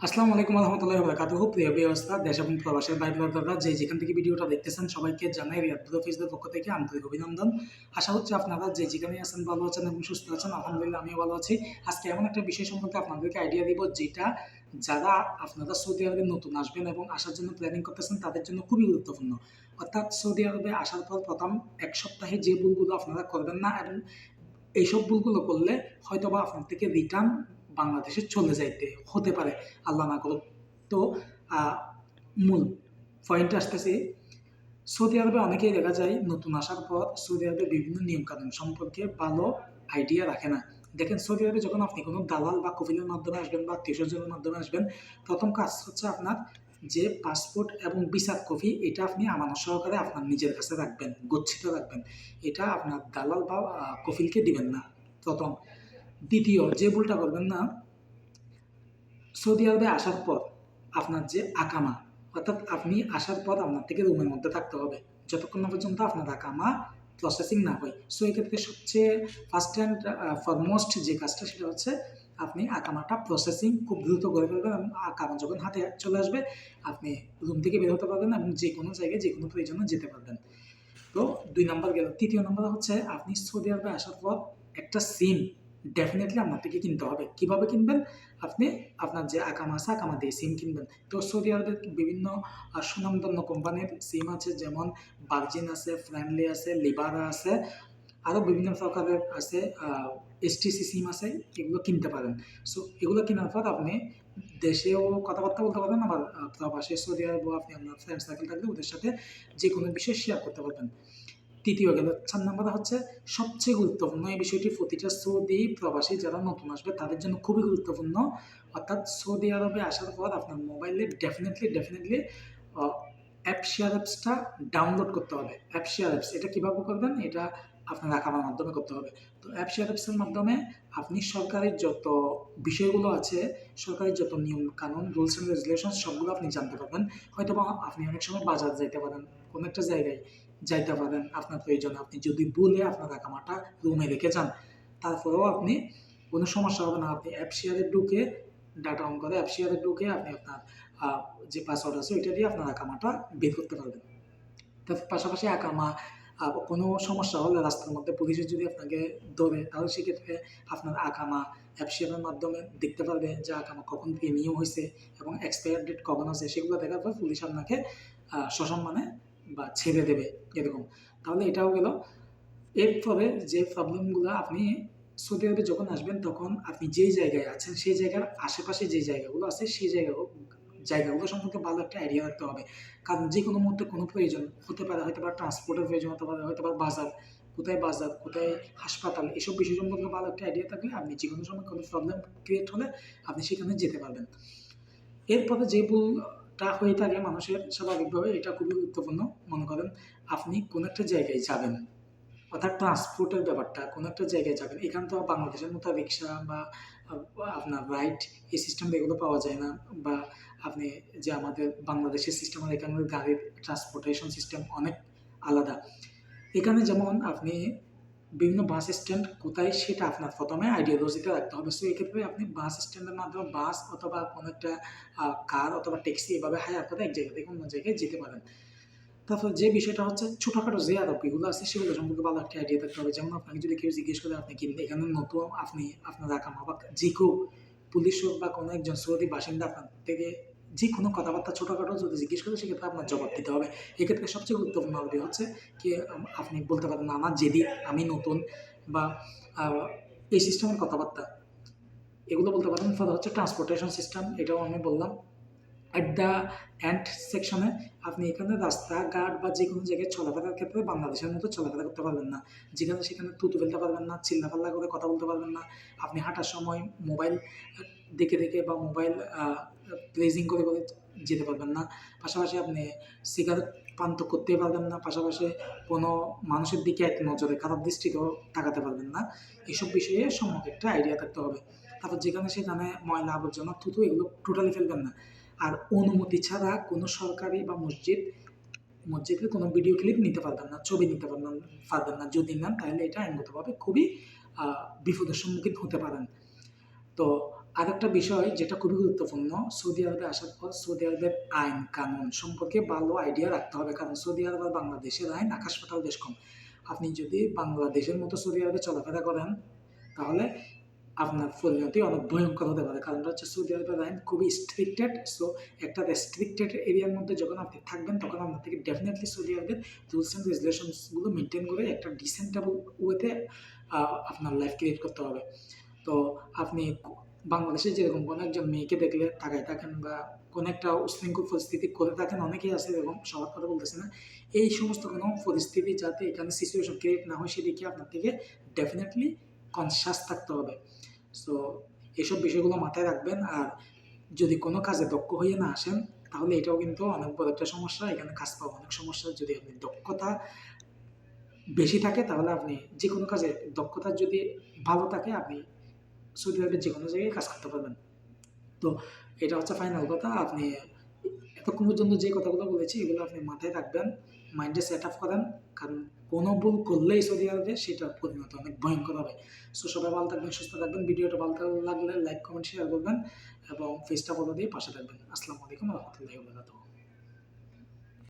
আসসালামু আলাইকুম রহমতুল্লাহি ওয়া বারাকাতুহু। প্রিয় ব্যবস্থা দেশ এবং প্রবাসের ভাই ব্রাদাররা যে যেখান থেকে ভিডিওটা দেখতেছেন সবাইকে জানাই রিয়াদ ফেসবুক পক্ষ থেকে আন্তরিক অভিনন্দন। আশা হচ্ছে আপনারা যে যেখানে আছেন ভালো আছেন এবং সুস্থ আছেন। আলহামদুলিল্লাহ আমিও ভালো আছি। আজকে এমন একটা বিষয় সম্পর্কে আপনাদেরকে আইডিয়া দিব যেটা যারা আপনারা সৌদি আরবে নতুন আসবেন এবং আসার জন্য প্ল্যানিং করতেছেন তাদের জন্য খুবই গুরুত্বপূর্ণ। অর্থাৎ সৌদি আরবে আসার পর প্রথম এক সপ্তাহে যে ভুলগুলো আপনারা করবেন না এবং এইসব ভুলগুলো করলে হয়তোবা আপনার থেকে রিটার্ন বাংলাদেশে চলে যাইতে হতে পারে, আল্লাহ না করুক। তো আহ, মূল পয়েন্টে আসতেছি। সৌদি আরবে অনেকেই দেখা যায় নতুন আসার পর সৌদি আরবে বিভিন্ন নিয়মকানুন সম্পর্কে ভালো আইডিয়া রাখে না। দেখেন, সৌদি আরবে যখন আপনি কোনো দালাল বা কফিলের মাধ্যমে আসবেন বা আত্মীয়স্বজনের মাধ্যমে আসবেন, প্রথম কাজ হচ্ছে আপনার যে পাসপোর্ট এবং ভিসার কপি এটা আপনি আমানত সহকারে আপনার নিজের কাছে রাখবেন, গচ্ছিত রাখবেন। এটা আপনার দালাল বা কফিলকে দিবেন না, প্রথম। দ্বিতীয় যে ভুলটা করবেন না, সৌদি আরবে আসার পর আপনার যে আকামা, অর্থাৎ আপনি আসার পর আপনার থেকে রুমের মধ্যে থাকতে হবে যতক্ষণ না পর্যন্ত আপনার আকামা প্রসেসিং না হয়। সো এক্ষেত্রে সবচেয়ে ফার্স্ট অ্যান্ড ফরমোস্ট যে কাজটা সেটা হচ্ছে আপনি আকামাটা প্রসেসিং খুব দ্রুত করে ফেলবেন এবং আকামা যখন হাতে চলে আসবে আপনি রুম থেকে বের হতে পারবেন এবং যে কোনো জায়গায় যে কোনো প্রয়োজনে যেতে পারবেন। তো 2 নম্বর গেল। তৃতীয় নম্বর হচ্ছে আপনি সৌদি আরবে আসার পর একটা সিম ডেফিনেটলি আপনার থেকে কিনতে হবে। কিভাবে কিনবেন? আপনি আপনার যে আকামা আছে আকামা দিয়ে সিম কিনবেন। তো সৌদি আরবের বিভিন্ন সুনামধন্য কোম্পানির সিম আছে, যেমন ভার্জিন আছে, ফ্রেন্ডলি আছে, লিবারা আছে, আরও বিভিন্ন প্রকারের আছে, এসটিসি সিম আছে। এগুলো কিনতে পারেন। সো এগুলো কেনার পর আপনি দেশেও কথাবার্তা বলতে পারবেন, আবার প্রবাসে সৌদি আরব আপনি আপনার ফ্রেন্ড সার্কেল থাকলে ওদের সাথে যে কোনো বিষয় শেয়ার করতে পারবেন। তৃতীয় গেল। 4 নম্বরে হচ্ছে সবচেয়ে গুরুত্বপূর্ণ এই বিষয়টি প্রতিটা সৌদি প্রবাসী যারা নতুন আসবে তাদের জন্য খুবই গুরুত্বপূর্ণ। অর্থাৎ সৌদি আরবে আসার পর আপনার মোবাইলে ডেফিনেটলি অ্যাপ শেয়ার অ্যাপসটা ডাউনলোড করতে হবে। অ্যাপ শেয়ার অ্যাপস এটা কীভাবে করবেন? এটা আপনার আকামার মাধ্যমে করতে হবে। তো অ্যাপ শেয়ার অ্যাপসের মাধ্যমে আপনি সরকারের যত বিষয়গুলো আছে, সরকারের যত নিয়ম কানুন, রুলস অ্যান্ড রেগুলেশন সবগুলো আপনি জানতে পারবেন। হয়তো বা আপনি অনেক সময় বাজার যাইতে পারেন, কোনো একটা জায়গায় যাইতে পারেন আপনার প্রয়োজনে। আপনি যদি ভুলে আপনার আকামাটা রুমে রেখে যান, তারপরেও আপনি কোনো সমস্যা হবে না। আপনি অ্যাপ শেয়ারে ঢুকে ডাটা অন করে অ্যাপ শেয়ারে ঢুকে আপনি আপনার যে পাসওয়ার্ড আছে ওইটা দিয়ে আপনার আকামাটা বের করতে পারবেন। তার পাশাপাশি আকামা কোনো সমস্যা হলে রাস্তার মধ্যে পুলিশে যদি আপনাকে ধরে, তাহলে সেক্ষেত্রে আপনার আকামা অ্যাপ শেয়ারের মাধ্যমে দেখতে পারবে যে আকামা কখন রিনিউ হয়েছে এবং এক্সপায়ার ডেট কখন আছে। সেগুলো দেখার পর পুলিশ আপনাকে সসম্মানে বা ছেড়ে দেবে, এরকম। তাহলে এটাও গেল। এরপরে যে প্রবলেমগুলো আপনি সৌদি আরবে যখন আসবেন তখন আপনি যেই জায়গায় আছেন সেই জায়গার আশেপাশে যে জায়গাগুলো আছে সেই জায়গাগুলো সম্পর্কে ভালো একটা আইডিয়া রাখতে হবে। কারণ যে কোনো মুহূর্তে কোনো প্রয়োজন হতে পারে, হয়তো বা ট্রান্সপোর্টের প্রয়োজন হতে পারে, হয়তো বা বাজার কোথায় হাসপাতাল, এসব বিষয় সম্পর্কে ভালো একটা আইডিয়া থাকলে আপনি যে কোনো সময় কোনো প্রবলেম ক্রিয়েট হলে আপনি সেখানে যেতে পারবেন। এরপরে যে ভুলটা হয়ে থাকে মানুষের স্বাভাবিকভাবে, এটা খুবই গুরুত্বপূর্ণ। মনে করেন আপনি কোনো একটা জায়গায় যাবেন, অর্থাৎ ট্রান্সপোর্টের ব্যাপারটা, কোনো একটা জায়গায় যাবেন, এখান তো বাংলাদেশের মতো রিক্সা বা আপনার রাইড এই সিস্টেমটা এগুলো পাওয়া যায় না। বা আপনি যে আমাদের বাংলাদেশের সিস্টেম আর এখানের গাড়ির ট্রান্সপোর্টেশন সিস্টেম অনেক আলাদা। এখানে যেমন আপনি বিভিন্ন বাস স্ট্যান্ড কোথায় সেটা আপনার প্রথমে আইডিওলজিতে রাখতে হবে। সো এক্ষেত্রে আপনি বাস স্ট্যান্ডের মাধ্যমে বাস অথবা কোনো একটা কার অথবা ট্যাক্সি এভাবে হায়ার করে এক জায়গা থেকে অন্য জায়গায় যেতে পারেন। তারপর যে বিষয়টা হচ্ছে ছোটোখাটো যে আরবিগুলো আছে সেগুলো সম্পর্কে ভালো একটা আইডিয়া থাকতে হবে। যেমন আপনাকে যদি কেউ জিজ্ঞেস করে আপনি কি এখানে নতুন, আপনি আপনার আকামা বা যে কেউ পুলিশ হোক বা কোনো একজন সৌদি বাসিন্দা আপনার থেকে যে কোনো কথাবার্তা ছোটোখাটো যদি জিজ্ঞেস করে সেক্ষেত্রে আপনার জবাব দিতে হবে। এক্ষেত্রে সবচেয়ে গুরুত্বপূর্ণ আরবি হচ্ছে কি, আপনি বলতে পারেন না আমার যেদিন আমি নতুন বা এই সিস্টেমের কথাবার্তা এগুলো বলতে পারেন। ফলে হচ্ছে ট্রান্সপোর্টেশন সিস্টেম, এটাও আমি বললাম। অ্যাট দ্য এন্ড সেকশনে আপনি এখানে রাস্তাঘাট বা যে কোনো জায়গায় চলাফেরার ক্ষেত্রে বাংলাদেশের মতো চলাফেরা করতে পারবেন না। যেখানে সেখানে থুতু ফেলতে পারবেন না, চিল্লাপাল্লা করে কথা বলতে পারবেন না। আপনি হাঁটার সময় মোবাইল দেখে বা মোবাইল প্রেজিং করে যেতে পারবেন না। পাশাপাশি আপনি সিগারেট পান তো করতেই পারবেন না। পাশাপাশি কোনো মানুষের দিকে এক নজরে খারাপ দৃষ্টিতেও তাকাতে পারবেন না। এসব বিষয়ে সম্যক একটা আইডিয়া থাকতে হবে। তারপর যেখানে সেখানে ময়লা আবর্জনা থুতু এগুলো টোটালি ফেলবেন না। আর অনুমতি ছাড়া কোনো সরকারি বা মসজিদের কোনো ভিডিও ক্লিপ নিতে পারবেন না, ছবি নিতে পারবেন না। যদি নেন তাহলে এটা আইনগতভাবে খুবই বিপদের সম্মুখীন হতে পারেন। তো আরেকটা বিষয় যেটা খুবই গুরুত্বপূর্ণ, সৌদি আরবে আসার পর সৌদি আরবের আইন কানুন সম্পর্কে ভালো আইডিয়া রাখতে হবে, কারণ সৌদি আরব আর বাংলাদেশের আইন আকাশ পাতাল বেশ কম। আপনি যদি বাংলাদেশের মতো সৌদি আরবে চলাফেরা করেন তাহলে আপনার পরিণতি অনেক ভয়ঙ্কর হতে পারে, কারণটা হচ্ছে সৌদি আরবের আইন খুবই স্ট্রিক্টেড। সো একটা রেস্ট্রিক্টেড এরিয়ার মধ্যে যখন আপনি থাকবেন তখন আপনার থেকে ডেফিনেটলি সৌদি আরবের রুলস অ্যান্ড রেগুলেশনসগুলো মেনটেন করে একটা ডিসেন্টেবল ওয়েতে আপনার লাইফ ক্রিয়েট করতে হবে। তো আপনি বাংলাদেশে যেরকম কোনো একজন মেয়েকে দেখলে তাকায় থাকেন বা কোনো একটা উশৃঙ্খল পরিস্থিতি করে থাকেন, অনেকেই আছে এরকম, সবার কথা বলতেছি না। এই সমস্ত কোনো পরিস্থিতি যাতে এখানে সিচুয়েশন ক্রিয়েট না হয় সেদিকে আপনার থেকে ডেফিনেটলি কনসাস থাকতে হবে। সো এইসব বিষয়গুলো মাথায় রাখবেন। আর যদি কোনো কাজে দক্ষ হয়ে না আসেন তাহলে এটাও কিন্তু অনেক বড় একটা সমস্যা, এখানে কাজ পাওয়া অনেক সমস্যা। যদি আপনি দক্ষতা বেশি থাকে তাহলে আপনি যে কোনো কাজে দক্ষতা যদি ভালো থাকে আপনি সৌদি আরবের যে কোনো জায়গায় কাজ করতে পারবেন। তো এটা হচ্ছে ফাইনাল কথা। আপনি এতক্ষণ পর্যন্ত যে কথাগুলো বলেছি এগুলো আপনি মাথায় রাখবেন, মাইন্ডে সেট আপ করেন, কারণ কোনো ভুল করলেই সৌদি আরবে সেটার পরিণতি অনেক ভয়ঙ্কর হবে। সো সবাই ভালো থাকবেন, সুস্থ থাকবেন। ভিডিওটা ভালো লাগলে লাইক কমেন্ট শেয়ার করবেন এবং পেজটা ফলো দিয়ে পাশে থাকবেন। আসসালামু আলাইকুম রহমতুল্লাহি ওয়া বারাকাতুহু।